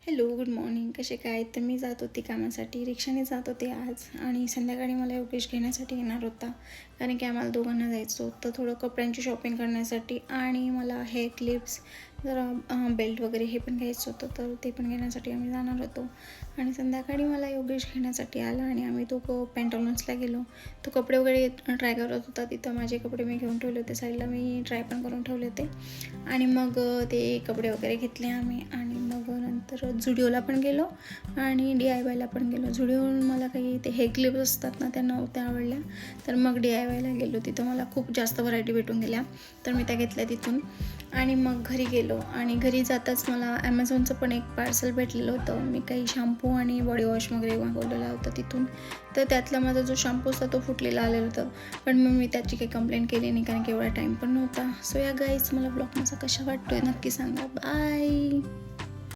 Hello, good morning. कसे काय? तर मी जात होती कामासाठी, रिक्षाने जात होते आज. आणि संध्याकाळी मला योगेश घेण्यासाठी येणार होता, कारण की आम्हाला दोघांना जायचं होतं थोडं कपड्यांची शॉपिंग करण्यासाठी. आणि मला हेअर क्लिप्स, जरा बेल्ट वगैरे हे पण घ्यायचं होतं, तर ते पण घेण्यासाठी आम्ही जाणार होतो. आणि संध्याकाळी मला योगेश घेण्यासाठी आला आणि आम्ही दोघं पॅन्टॉलन्सला गेलो. तो कपडे वगैरे ट्राय करत होता. तिथं माझे कपडे मी घेऊन ठेवले होते साईडला, मी ट्राय पण करून ठेवले होते. आणि मग ते कपडे वगैरे घेतले आम्ही. आणि मग नंतर झुडिओला पण गेलो आणि DIYला पण गेलो. झुडिओहून मला काही ते हेअर क्लिप्स असतात ना, त्या नव्हत्या आवडल्या, तर मग DIYला गेलो. तिथं मला खूप जास्त व्हरायटी भेटून गेल्या, तर मी त्या घेतल्या तिथून. आणि मग घरी गेलो. आणि घरी जाताच मला ॲमेझॉनचं पण एक पार्सल भेटलेलं होतं. मी काही शॅम्पू आणि बॉडी वॉश वगैरे मागवलेला होता तिथून. तर त्यातला माझा जो शॅम्पू असता तो फुटलेला आलेला होता, पण मग मी त्याची काही कंप्लेंट केली नाही, कारण की एवढा टाईम पण नव्हता. सो या गाईज, मला ब्लॉग माझा कशा वाटतोय नक्की सांगा. बाय.